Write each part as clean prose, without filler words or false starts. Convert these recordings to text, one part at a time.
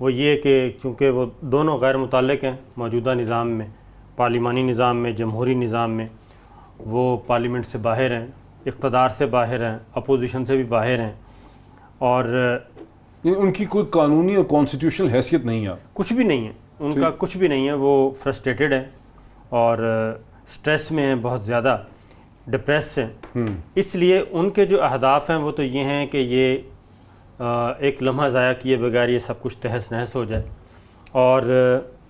وہ یہ کہ چونکہ وہ دونوں غیر متعلق ہیں موجودہ نظام میں، پارلیمانی نظام میں، جمہوری نظام میں، وہ پارلیمنٹ سے باہر ہیں، اقتدار سے باہر ہیں، اپوزیشن سے بھی باہر ہیں، اور ان کی کوئی قانونی اور کانسٹیٹیوشنل حیثیت نہیں ہے؟ کچھ بھی نہیں ہے ان کا، کچھ بھی نہیں ہے. وہ فرسٹریٹڈ ہیں اور سٹریس میں ہیں، بہت زیادہ ڈپریس ہیں. اس لیے ان کے جو اہداف ہیں وہ تو یہ ہیں کہ یہ ایک لمحہ ضائع کیے بغیر یہ سب کچھ تہس نہس ہو جائے اور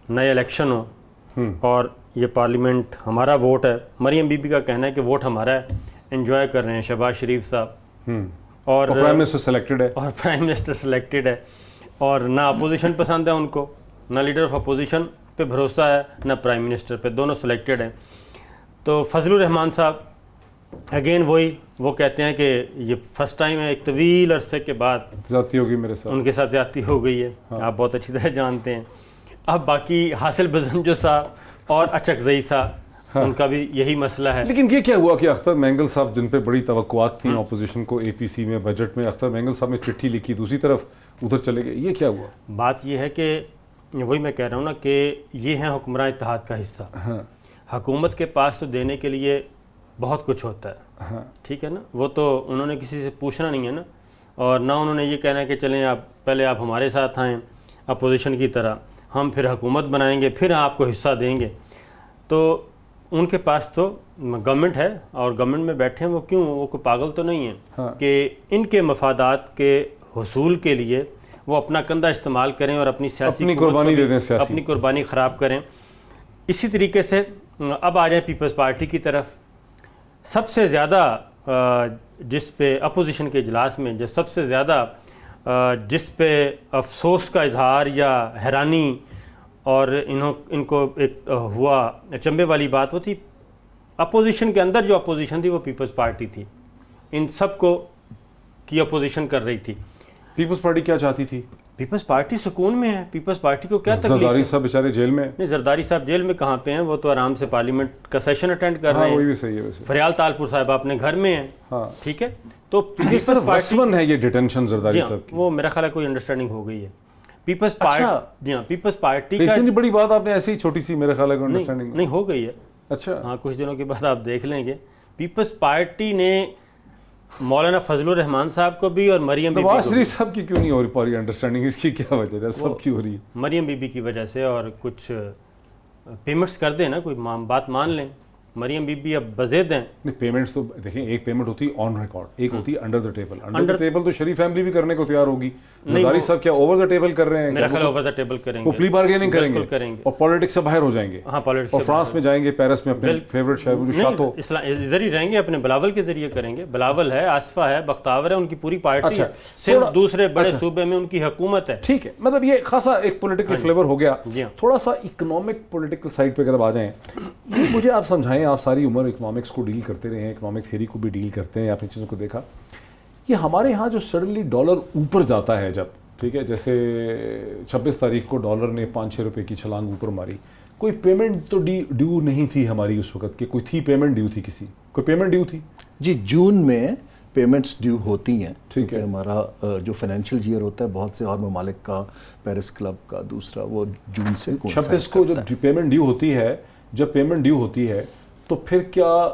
نئے الیکشن ہوں اور یہ پارلیمنٹ ہمارا ووٹ ہے. مریم بی بی کا کہنا ہے کہ ووٹ ہمارا ہے، انجوائے کر رہے ہیں شہباز شریف صاحب، اور پرائم منسٹر سلیکٹڈ ہے، اور پرائم منسٹر سلیکٹڈ ہے، اور نہ اپوزیشن پسند ہے ان کو، نہ لیڈر آف اپوزیشن پہ بھروسہ ہے، نہ پرائم منسٹر پہ، دونوں سلیکٹڈ ہیں. تو فضل الرحمان صاحب اگین وہ کہتے ہیں کہ یہ فرسٹ ٹائم ہے ایک طویل عرصے کے بعد زیادتی ہوگی میرے ساتھ، ان کے ساتھ زیادتی ہو گئی ہے. آپ بہت اچھی طرح جانتے ہیں. اب باقی حاصل بزنجو صاحب اور اچکزئی صاحب، ان کا بھی یہی مسئلہ ہے. لیکن یہ کیا ہوا کہ اختر مینگل صاحب جن پہ بڑی توقعات تھیں اپوزیشن کو اے پی سی میں بجٹ میں، اختر مینگل صاحب نے چٹھی لکھی، دوسری طرف ادھر چلے گئے، یہ کیا ہوا؟ بات یہ ہے کہ وہی میں کہہ رہا ہوں نا کہ یہ ہیں حکمراں اتحاد کا حصہ. حکومت کے پاس تو دینے کے لیے بہت کچھ ہوتا ہے، ٹھیک ہے نا، وہ تو انہوں نے کسی سے پوچھنا نہیں ہے نا، اور نہ انہوں نے یہ کہنا ہے کہ چلیں پہلے آپ ہمارے ساتھ آئیں اپوزیشن کی طرح، ہم پھر حکومت بنائیں گے، پھر آپ کو حصہ دیں گے. تو ان کے پاس تو گورنمنٹ ہے اور گورنمنٹ میں بیٹھے ہیں، وہ کیوں، وہ کوئی پاگل تو نہیں ہیں کہ ان کے مفادات کے حصول کے لیے وہ اپنا کندھا استعمال کریں اور اپنی سیاسی قربانی دے دیں، اپنی قربانی خراب کریں. اسی طریقے سے اب آ جائیں پیپلز پارٹی کی طرف. سب سے زیادہ جس پہ اپوزیشن کے اجلاس میں جو سب سے زیادہ جس پہ افسوس کا اظہار یا حیرانی اور ان کو ایک ہوا چنبے والی بات، وہ تھی اپوزیشن کے اندر جو اپوزیشن تھی وہ پیپلز پارٹی تھی، ان سب کو کی اپوزیشن کر رہی تھی. پیپلز پارٹی کیا چاہتی تھی؟ پیپلز پارٹی سکون میں ہے. پیپلز پارٹی کو کیا تکلیف ہے؟ زرداری صاحب بیچارے جیل میں. نہیں، زرداری صاحب جیل میں کہاں پہ ہیں، وہ تو آرام سے پارلیمنٹ کا سیشن اٹینڈ کر رہے ہیں. وہی بھی صحیح ہے ویسے. فریال تالپور صاحب اپنے گھر میں ہیں، ٹھیک ہے. تو کس طرح وسون ہے یہ ڈیٹینشن زرداری صاحب کی؟ وہ میرا خیال ہے کوئی انڈرسٹینڈنگ ہو گئی ہے پیپلز پارٹی. جی ہاں، پیپلز پارٹی کا اتنی بڑی بات آپ نے ایسی ہی چھوٹی سی میرے خیال ہے انڈرسٹینڈنگ نہیں ہو گئی ہے. اچھا ہاں، کچھ دنوں کے بعد آپ دیکھ لیں گے. پیپلز پارٹی نے مولانا فضل الرحمان صاحب کو بھی اور مریم بی بی نواز شریف صاحب کی کیوں نہیں ہو رہی پاری انڈرسٹینڈنگ؟ اس کی کیا وجہ ہے؟ سب کی ہو رہی ہے. مریم بی بی کی وجہ سے، اور کچھ پیمنٹس کر دیں نا، کوئی بات مان لیں. مریم بی بی اب بزید ہیں. نہیں، پیمنٹس تو دیکھیں، ایک پیمنٹ ہوتی ہے آن ریکارڈ، ایک ہوتی ہے under the table. Under the table تو شریف فیملی بھی کرنے کو تیار ہوگی. زرداری صاحب کیا اوور دا ٹیبل کر رہے ہیں؟ میرا خیال اوور دا ٹیبل کریں گے، وہ پلی بارگیننگ کریں گے کریں گے اور پالیٹکس سے باہر ہو جائیں گے. ہاں، پالیٹکس اور فرانس میں جائیں گے، پیرس میں اپنے فیورٹ شہر جو شاتو ادھر ہی رہیں گے، اپنے بلاول کے ذریعے کریں گے. بلاول ہے، آصفہ ہے، بختاور ہے، ان کی پوری پارٹی ہے. صرف دوسرے بڑے صوبے میں ان کی حکومت ہے. ٹھیک ہے، مطلب یہ خاصا ایک پولیٹیکل فلیور ہو گیا. جی ہاں. تھوڑا سا اکنامک پولیٹیکل سائڈ پہ اگر آ جائیں، مجھے آپ سمجھائیں، آپ ساری عمر اکنامکس کو ڈیل کرتے رہے ہیں، اکنامک تھیوری کو بھی ڈیل کرتے ہیں، آپ نے چیزوں کو دیکھا. یہ ہمارے ہاں جو سڈنلی ڈالر اوپر جاتا ہے جب، ٹھیک ہے، جیسے 26 تاریخ کو ڈالر نے 5-6 روپے کی چھلانگ اوپر ماری، کوئی پیمنٹ تو ڈیو نہیں تھی ہماری اس وقت، کہ کوئی تھی پیمنٹ ڈیو تھی، کسی کوئی پیمنٹ ڈیو تھی؟ جی، جون میں پیمنٹس ڈیو ہوتی ہیں. ٹھیک ہے. ہمارا جو فائنینشیل ایئر ہوتا ہے بہت سے اور ممالک کا، پیرس کلب کا دوسرا، وہ جون سے 26 کو جب پیمنٹ ڈیو ہوتی ہے، جب پیمنٹ ڈیو ہوتی ہے تو پھر کیا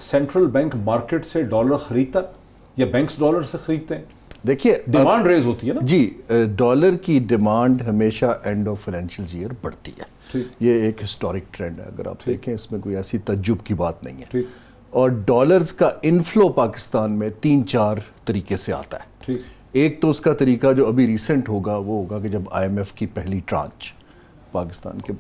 سینٹرل بینک مارکیٹ سے ڈالر خریدتا یا بینکس ڈالر سے خریدتے ہیں؟ دیکھیے، ڈیمانڈ ریز ہوتی ہے نا. جی، ڈالر کی ڈیمانڈ ہمیشہ اینڈ آف فائنینشیل ایئر بڑھتی ہے. یہ ایک ہسٹورک ٹرینڈ ہے، اگر آپ دیکھیں اس میں کوئی ایسی تعجب کی بات نہیں ہے. اور ڈالرز کا انفلو پاکستان میں 3-4 طریقے سے آتا ہے. ایک تو اس کا طریقہ جو ابھی ریسنٹ ہوگا وہ ہوگا کہ جب IMF کی پہلی ٹرانچ پاکستان کے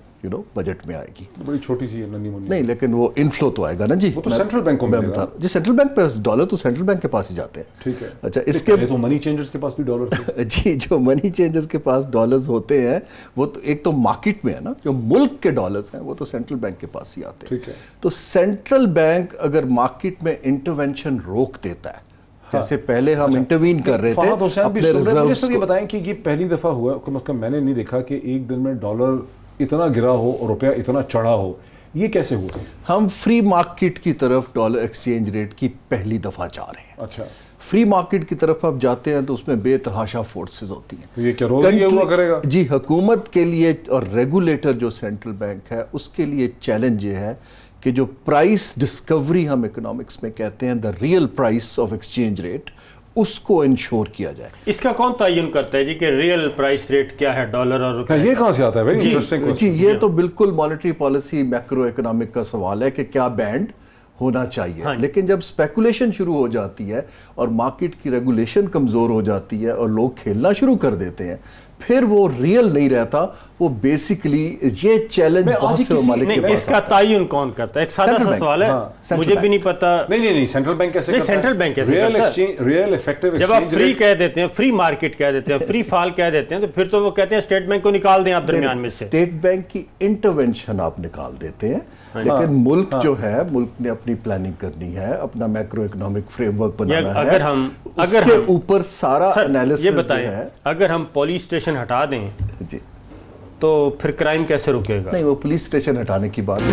بجٹ میں آئے گی. بڑی چھوٹی سی ہے، نہیں، لیکن وہ انفلو تو آئے گا نا. جی، وہ تو سینٹرل بینک کو ملے گا. جی، سینٹرل بینک پہ ڈالر تو سینٹرل بینک کے پاس ہی جاتے ہیں. ٹھیک ہے. اچھا، اس کے تو منی چینجرز کے پاس بھی ڈالر تھے. جی، جو منی چینجرز کے پاس ڈالرز ہوتے ہیں وہ تو ایک تو مارکیٹ میں ہے نا، جو ملک کے ڈالرز ہیں وہ تو سینٹرل بینک کے پاس ہی آتے ہیں. ٹھیک ہے. تو سینٹرل بینک اگر مارکیٹ میں انٹرونشن روک دیتا ہے، جیسے پہلے ہم انٹروین کر رہے تھے اپنے ریزروز کو. یہ بتائیں کہ یہ پہلی دفعہ ہوا، کم از کم میں نے نہیں دیکھا کہ ایک دن میں ڈالر اتنا گرا ہو اور روپیہ اتنا چڑھا ہو. یہ کیسے ہوا؟ ہم فری مارکیٹ کی طرف ڈالر ایکسچینج ریٹ کی پہلی دفعہ جا رہے ہیں. اچھا, فری مارکیٹ کی طرف آپ جاتے ہیں تو اس میں بے تحاشا فورسز ہوتی ہیں. یہ کیا روز یہ ہوا کرے گا؟ جی, حکومت کے لیے اور ریگولیٹر جو سینٹرل بینک ہے اس کے لیے چیلنج یہ ہے کہ جو پرائس ڈسکوری ہم اکنامکس میں کہتے ہیں, the real price of exchange rate, اس کو انشور کیا جائے. اس کا کون تعین کرتا ہے جی کہ ریئل پرائس ریٹ کیا ہے ڈالر اور روپے؟ یہ کہاں سے آتا ہے؟ Very interesting. جی, یہ تو بالکل مانیٹری پالیسی میکرو اکنامک کا سوال ہے کہ کیا بینڈ ہونا چاہیے. لیکن جب سپیکولیشن شروع ہو جاتی ہے اور مارکیٹ کی ریگولیشن کمزور ہو جاتی ہے اور لوگ کھیلنا شروع کر دیتے ہیں, پھر وہ ریئل نہیں رہتا. وہ بیسیکلی یہ چیلنج بہت سے ممالک کے پاس. اس کا تعین کون کرتا ہے؟ ایک سادہ سا سوال ہے, مجھے بھی نہیں پتا. نہیں, سینٹرل بینک کیسے کرتا ہے؟ سینٹرل بینک کیسے کرتا ہے؟ ریئل ایفیکٹو جب آپ فری کہہ دیتے ہیں, فری مارکیٹ کہہ دیتے ہیں, فری فال کہہ دیتے ہیں, تو پھر تو وہ کہتے ہیں اسٹیٹ بینک کو نکال دیں آپ درمیان میں سے. اسٹیٹ بینک کی انٹرونشن آپ نکال دیتے ہیں, لیکن ملک جو ہے, ملک نے اپنی پلاننگ کرنی ہے, اپنا میکرو اکنامک فریم ورک بنانا ہے. اس کے اوپر سارا انالیسس یہ بتائیں, اگر ہم پولیس اسٹیشن ہٹا دیں جی تو پھر کرائم کیسے رکے گا؟ نہیں, وہ پولیس اسٹیشن ہٹانے کی بات ہے.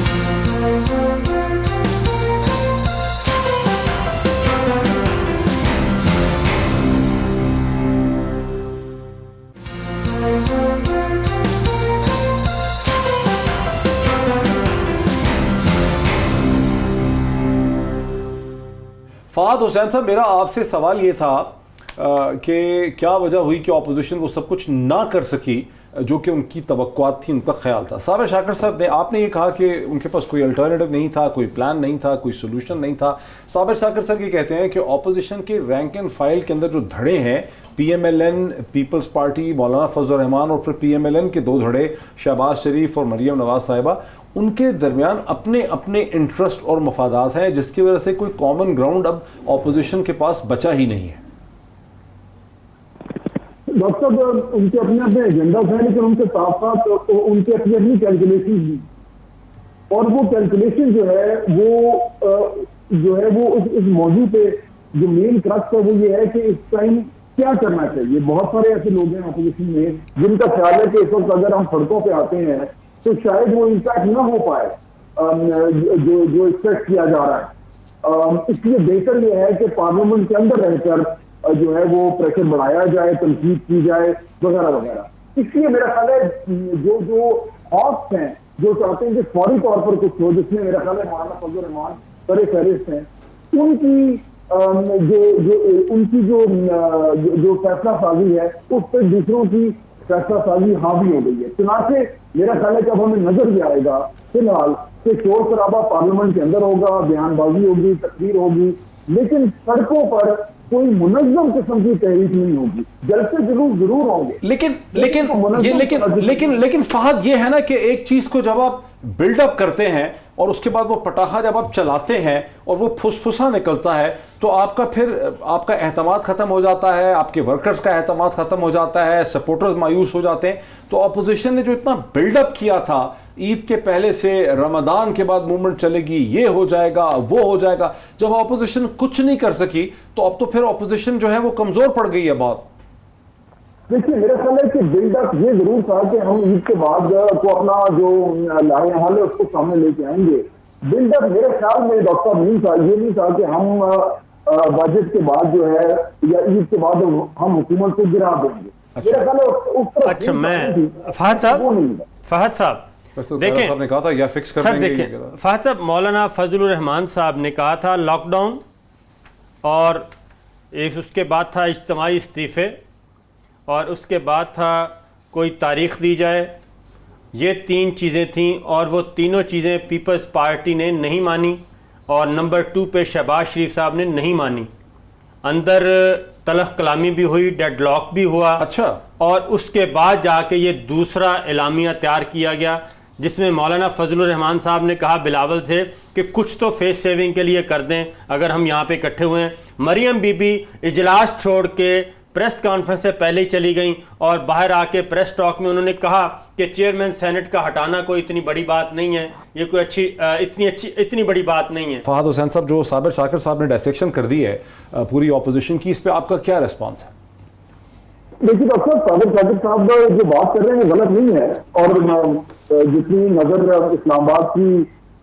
فہد حسین صاحب, میرا آپ سے سوال یہ تھا کہ کیا وجہ ہوئی کہ اپوزیشن وہ سب کچھ نہ کر سکی جو کہ ان کی توقعات تھی, ان کا خیال تھا. صابر شاکر صاحب نے, آپ نے یہ کہا کہ ان کے پاس کوئی الٹرنیٹو نہیں تھا, کوئی پلان نہیں تھا, کوئی سولوشن نہیں تھا. صابر شاکر صاحب یہ کہتے ہیں کہ اپوزیشن کے رینک اینڈ فائل کے اندر جو دھڑے ہیں, P M L N, Peoples Party, Maulana Fazl الرحمان, اور پھر پی ایم ایل این کے 2 دھڑے شہباز شریف اور مریم نواز صاحبہ, ان کے درمیان اپنے اپنے انٹرسٹ اور مفادات ہیں, جس کی وجہ سے کوئی کامن گراؤنڈ اب اپوزیشن کے پاس بچا ہی نہیں ہے. ڈاکٹر صاحب, ان کے اپنے اپنے ایجنڈا تھے, لیکن ان کے ساتھ ساتھ ان کی اپنی اپنی کیلکولیشن بھی, اور وہ کیلکولیشن جو ہے وہ اس موضوع پہ جو مین کرکس ہے وہ یہ ہے کہ اس ٹائم کیا کرنا چاہیے. بہت سارے ایسے لوگ ہیں اپوزیشن میں جن کا خیال ہے کہ اس وقت اگر ہم سڑکوں پہ آتے ہیں تو شاید وہ امپیکٹ نہ ہو پائے جو ایکسپیکٹ کیا جا رہا ہے. اس لیے بہتر یہ ہے کہ پارلیمنٹ کے اندر رہ کر جو ہے وہ پریشر بڑھایا جائے, تنقید کی جائے وغیرہ وغیرہ. اس لیے میرا خیال ہے جو ہاکس ہیں جو چاہتے ہیں کہ فوری طور پر کچھ ہو, جس میں میرا خیال ہے مولانا فضل الرحمان سر فہرست ہیں, ان کی جو فیصلہ سازی ہے اس پہ دوسروں کی فیصلہ سازی حاوی ہو گئی ہے. چنانچہ میرا خیال ہے کہ اب ہمیں نظر بھی آئے گا فی الحال کہ شور شرابہ پارلیمنٹ کے اندر ہوگا, بیان بازی ہوگی, تقریر ہوگی, لیکن سڑکوں پر کوئی منظم قسم کی تحریک نہیں ہوگی. جلسے ضرور ہوں گے, لیکن فہد یہ ہے نا کہ ایک چیز کو جب آپ بلڈ اپ کرتے ہیں اور اس کے بعد وہ پٹاخہ جب آپ چلاتے ہیں اور وہ پھسپھسا نکلتا ہے تو آپ کا اعتماد ختم ہو جاتا ہے, آپ کے ورکرز کا اعتماد ختم ہو جاتا ہے, سپورٹرز مایوس ہو جاتے ہیں. تو اپوزیشن نے جو اتنا بلڈ اپ کیا تھا عید کے پہلے سے, رمضان کے بعد موومنٹ چلے گی, یہ ہو جائے گا, وہ ہو جائے گا, جب اپوزیشن کچھ نہیں کر سکی تو اب تو پھر اپوزیشن جو ہے وہ کمزور پڑ گئی ہے بہت. دیکھیے میرا خیال ہے کہ بلڈ اپ یہ ضرور تھا کہ ہم عید کے بعد کو اپنا جو لائے حال ہے اس کو سامنے لے کے آئیں گے. بلڈ اپ میرے خیال میں ڈاکٹر صاحب نہیں تھا, یہ نہیں تھا کہ ہم بجٹ کے بعد جو ہے یا عید کے بعد ہم حکومت کو گرا دیں گے. میرا خیال ہے اس طرح. اچھا, میں فہد صاحب دیکھیں, سر دیکھیں فہد صاحب, مولانا فضل الرحمان صاحب نے کہا تھا لاک ڈاؤن, اور ایک اس کے بعد تھا اجتماعی استعفے, اور اس کے بعد تھا کوئی تاریخ دی جائے. یہ 3 چیزیں تھیں اور وہ تینوں چیزیں پیپلز پارٹی نے نہیں مانی, اور نمبر 2 پہ شہباز شریف صاحب نے نہیں مانی. اندر تلخ کلامی بھی ہوئی, ڈیڈ لاک بھی ہوا. اچھا, اور اس کے بعد جا کے یہ دوسرا اعلامیہ تیار کیا گیا جس میں مولانا فضل الرحمان صاحب نے کہا بلاول سے کہ کچھ تو فیس سیونگ کے لیے کر دیں اگر ہم یہاں پہ اکٹھے ہوئے ہیں. مریم بی بی اجلاس چھوڑ کے پریس کانفرنس سے پہلے ہی چلی گئیں, اور باہر آ کے پریس ٹاک میں انہوں نے کہا کہ چیئرمین سینٹ کا ہٹانا کوئی اتنی بڑی بات نہیں ہے, یہ کوئی اتنی بڑی بات نہیں ہے. فہد حسین صاحب, جو صابر شاکر صاحب نے ڈائسیکشن کر دی ہے پوری اپوزیشن کی, اس پہ آپ کا کیا ریسپانس ہے؟ دیکھیے ڈاکٹر صابر شاکر صاحب جو بات کر رہے ہیں غلط نہیں ہے, اور جتنی نظر اسلام آباد کی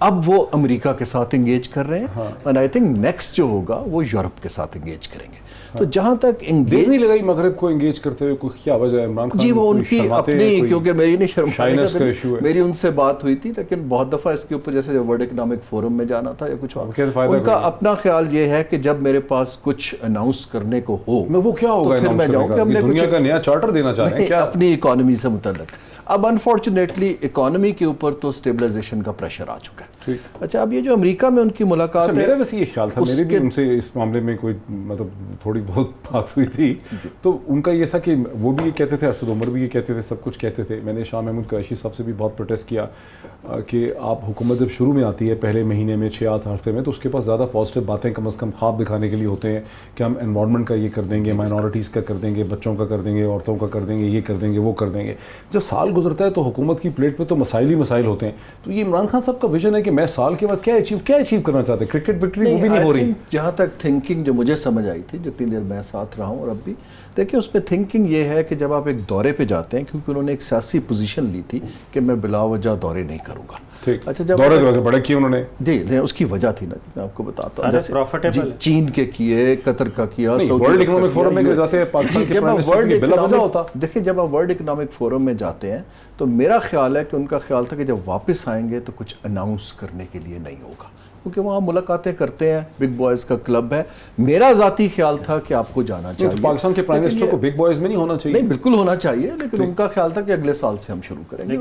اب وہ امریکہ کے ساتھ انگیج کر رہے ہیں and I think next جو ہوگا وہ یورپ کے ساتھ انگیج کریں گے. تو جہاں تک دیر نہیں لگائی مغرب کو انگیج کرتے ہوئے، کوئی کیا وجہ ہے عمران خان؟ جی وہ ان کی اپنی، کیونکہ میری نہیں شرمانے کا، میری ان سے بات ہوئی تھی، لیکن بہت دفعہ اس کے اوپر جیسے ورلڈ اکنامک فورم میں جانا تھا یا کچھ اور، ان کا اپنا خیال یہ ہے کہ جب میرے پاس کچھ اناؤنس کرنے کو ہو وہ کیا ہوگا، پھر میں جاؤں کہ ہم نے دنیا کا نیا چارٹر دینا چاہ رہے ہیں کیا اپنی اکانومی سے متعلق. اب انفارچونیٹلی اکانومی کے اوپر تو اسٹیبلائزیشن کا پریشر آ چکا ہے. اچھا اب یہ جو امریکہ میں ان کی ملاقات ہے، میرا ویسے یہ خیال تھا، میرے بھی ان سے اس معاملے میں کوئی مطلب تھوڑی بہت بات ہوئی تھی، تو ان کا یہ تھا کہ وہ بھی یہ کہتے تھے، اسد عمر بھی یہ کہتے تھے، سب کچھ کہتے تھے. میں نے شاہ محمود قریشی صاحب سے بھی بہت پروٹیسٹ کیا کہ آپ حکومت جب شروع میں آتی ہے پہلے مہینے میں 6-8 ہفتے میں، تو اس کے پاس زیادہ پازیٹیو باتیں کم از کم خواب دکھانے کے لیے ہوتے ہیں کہ ہم انوائرمنٹ کا یہ کر دیں گے، مائنورٹیز کا کر دیں گے، بچوں کا کر دیں گے، عورتوں کا کر دیں گے، یہ کر دیں گے، وہ کر دیں گے. جب سال گزرتا ہے تو حکومت کی پلیٹ پہ تو مسائل ہی مسائل ہوتے ہیں. تو یہ عمران خان صاحب کا ویژن ہے کہ میں سال کے بعد کیا اچیو کرنا چاہتے ہیں؟ کرکٹ وکٹری وہ بھی نہیں ہو رہی. جہاں تک تھنکنگ جو مجھے سمجھ آئی تھی جتنی دیر میں ساتھ رہا ہوں، اور اب بھی دیکھیں اس میں تھنکنگ یہ ہے کہ جب آپ ایک دورے پہ جاتے ہیں، کیونکہ انہوں نے ایک سیاسی پوزیشن لی تھی کہ میں بلا وجہ دورے نہیں کروں گا. اچھا جب دورے ویسے بڑے کیے انہوں نے، جی اس کی وجہ تھی نا، میں آپ کو بتاتا ہوں، جیسے چین کے کیے، قطر کا کیا، ورلڈ اکنامک فورم میں جاتے ہیں پاکستان کے پرائم منسٹر کی بلا وجہ ہوتا. دیکھیں جب آپ ورلڈ اکنامک فورم میں جاتے ہیں تو میرا خیال ہے کہ ان کا خیال تھا کہ جب واپس آئیں گے تو کچھ اناؤنس کرنے کے لیے نہیں ہوگا، کیونکہ وہاں ملاقاتیں کرتے ہیں، بگ بوائز کا کلب ہے. میرا ذاتی خیال تھا کہ آپ کو جانا چاہیے. پاکستان کے پرائم منسٹر کو بگ بوائز میں نہیں ہونا چاہیے؟ نہیں بالکل ہونا چاہیے، لیکن ان کا خیال تھا کہ اگلے سال سے ہم شروع کریں گے.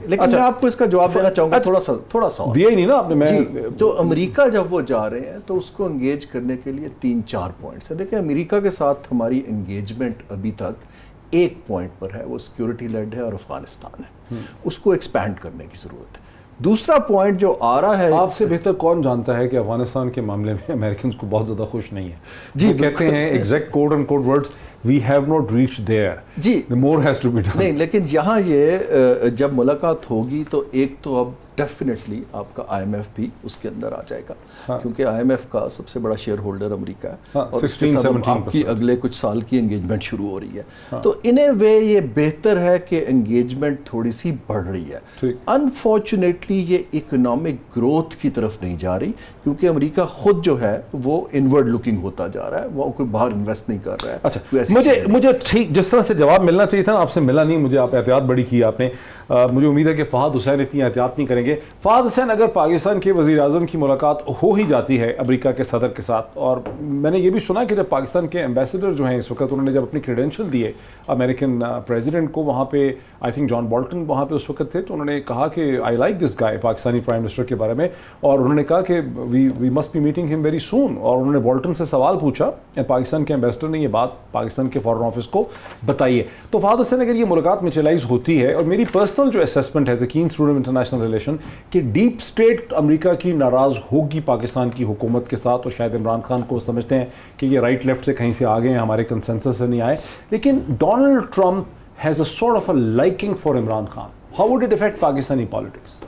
لیکن میں آپ کو اس کا جواب دینا چاہوں گا تھوڑا سا دیا ہی نہیں نا آپ نے. تو امریکہ جب وہ جا رہے ہیں تو اس کو انگیج کرنے کے لیے 3-4 پوائنٹس ہیں. دیکھیں امریکہ کے ساتھ ہماری انگیجمنٹ ابھی تک ایک پوائنٹ پر ہے، وہ سیکیورٹی لیڈ ہے اور افغانستان ہے. اس کو ایکسپینڈ کرنے کی ضرورت ہے. دوسرا پوائنٹ جو آ رہا ہے، آپ سے بہتر کون جانتا ہے کہ افغانستان کے معاملے میں امریکنز کو بہت زیادہ خوش نہیں ہے. جی کہتے ہیں exact code and code words, we have not reach there, جی more has to be done. نہیں لیکن یہاں یہ جب ملاقات ہوگی تو ایک تو اب ڈیفینیٹلی آپ کا آئی ایم ایف بھی اس کے اندر آ جائے گا، کیونکہ آئی ایم ایف کا سب سے بڑا شیئر ہولڈر امریکہ ہے، اور اس کے ساتھ آپ کی اگلے کچھ سال کی انگیجمنٹ شروع ہو رہی ہے. تو ان اے وے یہ بہتر ہے کہ انگیجمنٹ تھوڑی سی بڑھ رہی ہے. انفارچونیٹلی یہ اکنامک گروتھ کی طرف نہیں جا رہی، کیونکہ امریکہ خود جو ہے وہ انورڈ لکنگ ہوتا جا رہا ہے، وہ کوئی باہر انویسٹ نہیں کر رہا ہے. اچھا مجھے ٹھیک جس طرح سے جواب ملنا چاہیے تھا آپ سے ملا نہیں. مجھے آپ احتیاط بڑی کی آپ نے. مجھے امید ہے کہ فہد حسین اتنی احتیاط نہیں کریں گے. فہد حسین، اگر پاکستان کے وزیر اعظم کی ملاقات ہو ہی جاتی ہے امریکہ کے صدر کے ساتھ، اور میں نے یہ بھی سنا کہ جب پاکستان کے ایمبیسڈر جو ہیں اس وقت، انہوں نے جب اپنی کریڈینشل دیے امریکن پریزیڈنٹ کو، وہاں پہ آئی تھنک جان بالٹن وہاں پہ اس وقت تھے، تو انہوں نے کہا کہ I like this guy Pakistani prime minister کے بارے میں، اور انہوں نے کہا کہ وی مسٹ بی میٹنگ ہم ویری سون. اور انہوں نے بالٹن سے سوال پوچھا، پاکستان کے ایمبیسڈر نے یہ بات پاکستان کے فارن آفس کو بتائی ہے. تو فہد حسین، اگر یہ ملاقات میچلائز ہوتی ہے، اور میری پرسنل جو اسیسمنٹ ہے as a can student international relation, کہ ڈیپ اسٹیٹ امریکہ کی ناراض ہوگی پاکستان کی حکومت کے ساتھ، اور شاید عمران خان کو سمجھتے ہیں کہ یہ رائٹ لیفٹ سے کہیں سے آ گئے ہیں، ہمارے کنسنسس سے نہیں آئے. لیکن Donald Trump has a sort of a liking for Imran Khan. How would it affect Pakistani politics?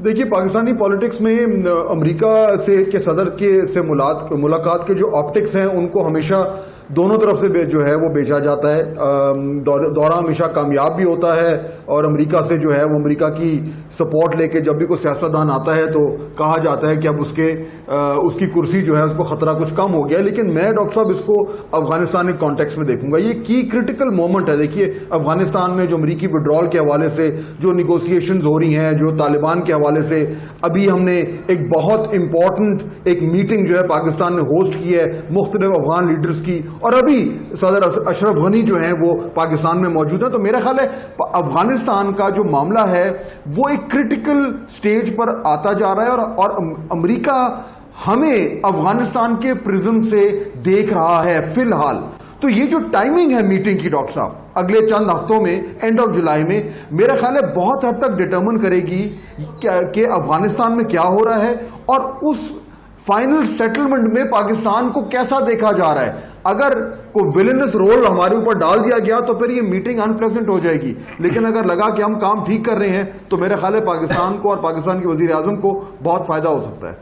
دیکھیے پاکستانی پالیٹکس میں امریکہ سے کے صدر سے ملاقات کے جو آپٹکس ہیں ان کو ہمیشہ دونوں طرف سے جو ہے وہ بیچا جاتا ہے. دورہ ہمیشہ کامیاب بھی ہوتا ہے، اور امریکہ سے جو ہے وہ امریکہ کی سپورٹ لے کے جب بھی کوئی سیاستدان آتا ہے تو کہا جاتا ہے کہ اب اس کی کرسی جو ہے اس کو خطرہ کچھ کم ہو گیا. لیکن میں ڈاکٹر صاحب اس کو افغانستان کے کانٹیکس میں دیکھوں گا. یہ کی کرٹیکل مومنٹ ہے. دیکھیے افغانستان میں جو امریکی وڈرال کے حوالے سے جو نیگوسیشنز ہو رہی ہیں، جو طالبان کے حوالے سے ابھی ہم نے ایک بہت امپورٹنٹ ایک میٹنگ جو ہے پاکستان نے ہوسٹ کی ہے مختلف افغان لیڈرز کی، اور ابھی صدر اشرف غنی جو ہیں وہ پاکستان میں موجود ہیں. تو میرا خیال ہے افغانستان کا جو معاملہ ہے وہ ایک کرٹیکل سٹیج پر آتا جا رہا ہے، اور امریکہ ہمیں افغانستان کے پرزم سے دیکھ رہا ہے فی الحال. تو یہ جو ٹائمنگ ہے میٹنگ کی ڈاکٹر صاحب اگلے چند ہفتوں میں، اینڈ آف جولائی میں، میرا خیال ہے بہت حد تک ڈٹرمن کرے گی کہ افغانستان میں کیا ہو رہا ہے، اور اس فائنل سیٹلمنٹ میں پاکستان کو کیسا دیکھا جا رہا ہے. اگر کوئی ویلنس رول ہمارے اوپر ڈال دیا گیا تو پھر یہ میٹنگ ان پلیزنٹ ہو جائے گی. لیکن اگر لگا کہ ہم کام ٹھیک کر رہے ہیں تو میرا خیال ہے پاکستان کو اور پاکستان کے وزیر اعظم کو بہت فائدہ ہو سکتا ہے.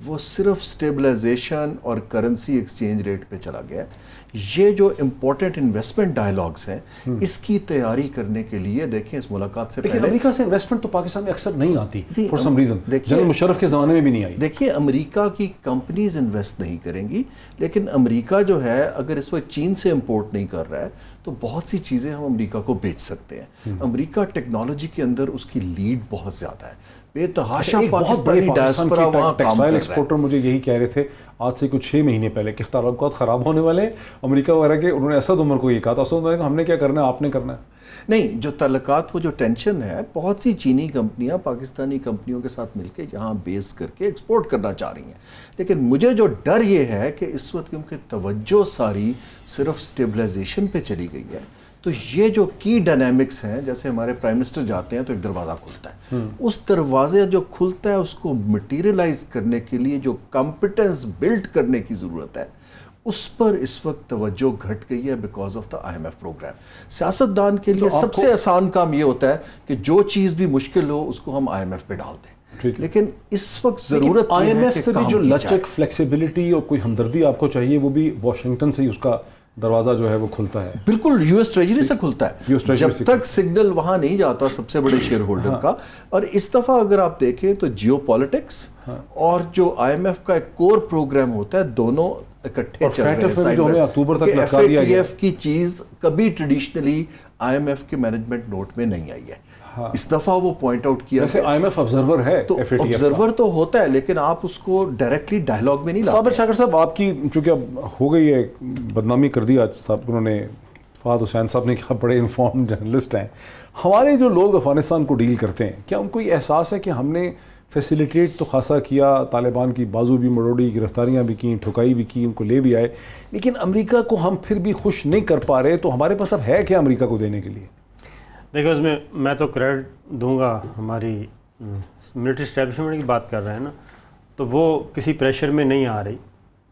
وہ صرف اسٹیبلائزیشن اور کرنسی ایکسچینج ریٹ پہ چلا گیا ہے. یہ جو امپورٹنٹ انویسٹمنٹ ڈائلاگس ہیں اس کی تیاری کرنے کے لیے دیکھیں اس ملاقات سے لیکن پہلے امریکہ سے انویسٹمنٹ تو پاکستان میں اکثر نہیں آتی فار سم ریزن. دیکھیے جنرل مشرف کے زمانے میں بھی نہیں آئی. دیکھیے امریکہ کی کمپنیز انویسٹ نہیں کریں گی, لیکن امریکہ جو ہے اگر اس وقت چین سے امپورٹ نہیں کر رہا ہے تو بہت سی چیزیں ہم امریکہ کو بیچ سکتے ہیں. امریکہ ٹیکنالوجی کے اندر اس کی لیڈ بہت زیادہ ہے, بے تحاشا پاکستانی ڈائسپورا وہاں کام کر رہا ہے. ایکسپورٹر مجھے یہی کہہ رہے تھے آج سے کچھ 6 مہینے پہلے کہ تعلقات خراب ہونے والے ہیں امریکہ وغیرہ کے. انہوں نے اسد عمر کو یہ کہا تھا, اسد عمر نے کہا ہم نے کیا کرنا ہے, آپ نے کرنا ہے. نہیں, جو تعلقات وہ جو ٹینشن ہے, بہت سی چینی کمپنیاں پاکستانی کمپنیوں کے ساتھ مل کے یہاں بیس کر کے ایکسپورٹ کرنا چاہ رہی ہیں. لیکن مجھے جو ڈر یہ ہے کہ اس وقت کیونکہ توجہ ساری صرف سٹیبلائزیشن پہ چلی گئی ہے, تو یہ جو کی ڈائنامکس ہیں, جیسے ہمارے پرائم منسٹر جاتے ہیں تو ایک دروازہ کھلتا ہے, اس دروازے جو کھلتا ہے اس کو مٹیریلائز کرنے کے لیے جو کمپٹنس بلڈ کرنے کی ضرورت ہے, اس پر اس وقت توجہ گھٹ گئی ہے because of the IMF programme. سیاستدان کے لیے سب سے آسان کام یہ ہوتا ہے کہ جو چیز بھی مشکل ہو اس کو ہم IMF پہ ڈال دیں, لیکن اس وقت ضرورت آئی ایم ہے ایف کہ سے بھی کام جو کی جائے. لچک, فلیکسیبلٹی اور کوئی ہمدردی آپ کو چاہیے وہ بھی واشنگٹن سے ہی اس کا دروازہ جو ہے وہ کھلتا ہے. بالکل US ٹریجری سے کھلتا ہے, جب تک سگنل وہاں نہیں جاتا سب سے بڑے شیئر ہولڈر کا. اور اس دفعہ اگر آپ دیکھیں تو جیو پالیٹکس اور جو IMF کا ایک کور پروگرام ہوتا ہے, دونوں اکٹھے چل رہے ہیں. FATF کی چیز کبھی ٹریڈیشنلی IMF کے مینجمنٹ نوٹ میں نہیں آئی ہے, اس دفعہ وہ پوائنٹ آؤٹ کیا. ویسے IMF آبزرور ہے, تو آبزرور تو ہوتا ہے لیکن آپ اس کو ڈائریکٹلی ڈائلاگ میں نہیں لاتے. صابر شاکر صاحب, آپ کی چونکہ اب ہو گئی ہے بدنامی کر دی آج صاحب, انہوں نے فہد حسین صاحب نے کہا بڑے انفارم جرنلسٹ ہیں. ہمارے جو لوگ افغانستان کو ڈیل کرتے ہیں, کیا ان کو یہ احساس ہے کہ ہم نے فیسیلیٹیٹ تو خاصا کیا, طالبان کی بازو بھی مروڑی, گرفتاریاں بھی کیں, ٹھکائی بھی کی, ان کو لے بھی آئے, لیکن امریکہ کو ہم پھر بھی خوش نہیں کر پا رہے, تو ہمارے پاس اب ہے کیا امریکہ کو دینے کے لیے؟ دیکھو اس میں تو کریڈٹ دوں گا, ہماری ملٹری اسٹیبلشمنٹ کی بات کر رہے ہیں نا, تو وہ کسی پریشر میں نہیں آ رہی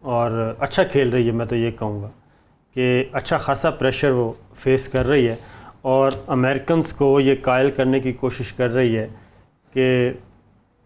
اور اچھا کھیل رہی ہے. میں تو یہ کہوں گا کہ اچھا خاصا پریشر وہ فیس کر رہی ہے, اور امریکنز کو یہ قائل کرنے کی کوشش کر رہی ہے کہ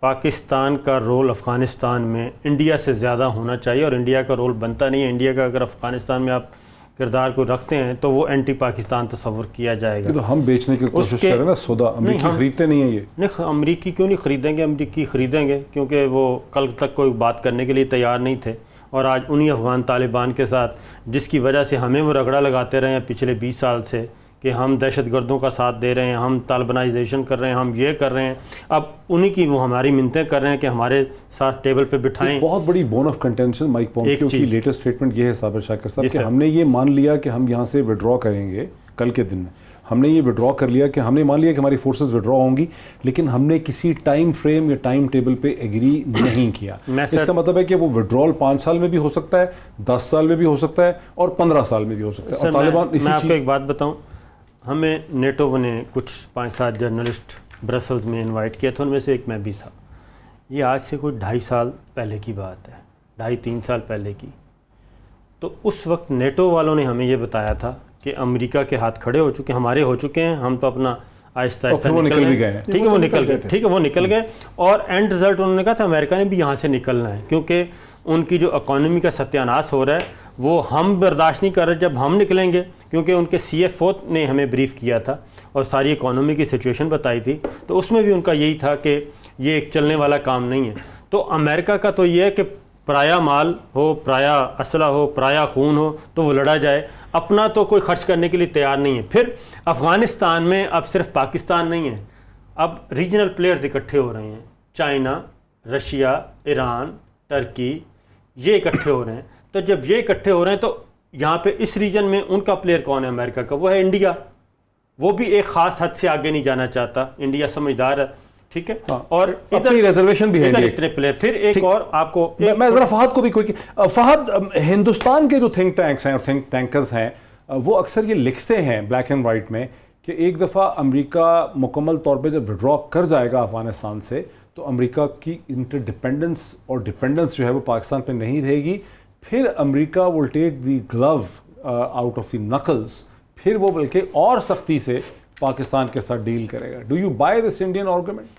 پاکستان کا رول افغانستان میں انڈیا سے زیادہ ہونا چاہیے, اور انڈیا کا رول بنتا نہیں ہے. انڈیا کا اگر افغانستان میں آپ کردار کو رکھتے ہیں تو وہ اینٹی پاکستان تصور کیا جائے گا. تو ہم بیچنے کی کوشش کر رہے ہیں نا سودا, امریکی خریدتے نہیں ہیں. یہ نہیں, امریکی کیوں نہیں خریدیں گے, امریکی خریدیں گے کیونکہ وہ کل تک کوئی بات کرنے کے لیے تیار نہیں تھے, اور آج انہی افغان طالبان کے ساتھ جس کی وجہ سے ہمیں وہ رگڑا لگاتے رہے ہیں پچھلے 20 سال سے کہ ہم دہشت گردوں کا ساتھ دے رہے ہیں, ہم طالبانائزیشن کر رہے ہیں, ہم یہ کر رہے ہیں, اب انہی کی وہ ہماری منتیں کر رہے ہیں کہ ہمارے ساتھ ٹیبل پہ بٹھائیں. بہت بڑی bone of contention mic Pompeo کی لیٹسٹ اسٹیٹمنٹ یہ ہے صابر شاکر صاحب کہ ہم نے یہ مان لیا کہ ہم یہاں سے ودرا کریں گے کل کے دن. ہم نے یہ ودرا کر لیا کہ ہم نے مان لیا کہ ہماری فورسز ودرا ہوں گی, لیکن ہم نے کسی ٹائم فریم یا ٹائم ٹیبل پہ ایگری نہیں کیا. اس کا مطلب ہے کہ وہ ودرال 5 سال میں بھی ہو سکتا ہے, 10 سال میں بھی ہو سکتا ہے, اور 15 سال میں بھی ہو سکتا ہے. اور طالبان میں آپ کو ایک بات بتاؤں, ہمیں نیٹو نے کچھ 5-7 جرنلسٹ برسلز میں انوائٹ کیا تھا, ان میں سے ایک میں بھی تھا. یہ آج سے کوئی 2.5 سال پہلے کی بات ہے, 2.5-3 سال پہلے کی. تو اس وقت نیٹو والوں نے ہمیں یہ بتایا تھا کہ امریکہ کے ہاتھ کھڑے ہو چکے ہیں, ہمارے ہو چکے ہیں, ہم تو اپنا آہستہ آہستہ نکل گئے. ٹھیک ہے, وہ نکل گئے, ٹھیک ہے, وہ نکل گئے, اور اینڈ رزلٹ انہوں نے کہا تھا امریکہ نے بھی یہاں سے نکلنا ہے, کیونکہ ان کی جو اکانومی کا ستیاناش ہو رہا ہے وہ ہم برداشت نہیں کر رہے جب ہم نکلیں گے, کیونکہ ان کے CFO نے ہمیں بریف کیا تھا اور ساری اکانومی کی سچویشن بتائی تھی, تو اس میں بھی ان کا یہی تھا کہ یہ ایک چلنے والا کام نہیں ہے. تو امریکہ کا تو یہ ہے کہ پرایا مال ہو, پرایا اسلحہ ہو, پرایا خون ہو تو وہ لڑا جائے, اپنا تو کوئی خرچ کرنے کے لیے تیار نہیں ہے. پھر افغانستان میں اب صرف پاکستان نہیں ہے, اب ریجنل پلیئرز اکٹھے ہو رہے ہیں, چائنا, رشیا, ایران, ترکی, یہ اکٹھے ہو رہے ہیں. تو جب یہ اکٹھے ہو رہے ہیں تو یہاں پہ اس ریجن میں ان کا پلیئر کون ہے امریکہ کا, وہ ہے انڈیا. وہ بھی ایک خاص حد سے آگے نہیں جانا چاہتا, انڈیا سمجھدار ہے, ٹھیک ہے, اور ادھر ریزرویشن بھی ہے اتنے پلیئر. پھر ایک اور آپ کو میں ذرا فہد کو بھی کوئی, فہد ہندوستان کے جو تھنک ٹینکس ہیں اور تھنک ٹینکرز ہیں وہ اکثر یہ لکھتے ہیں بلیک اینڈ وائٹ میں کہ ایک دفعہ امریکہ مکمل طور پہ جب ودرا کر جائے گا افغانستان سے تو امریکہ کی انٹر ڈپینڈنس اور ڈپینڈنس جو ہے وہ پاکستان پہ نہیں رہے گی. پھر امریکہ ول ٹیک دی گلو آؤٹ آف دی نکلز, پھر وہ بلکہ اور سختی سے پاکستان کے ساتھ ڈیل کرے گا. Do you buy this Indian argument?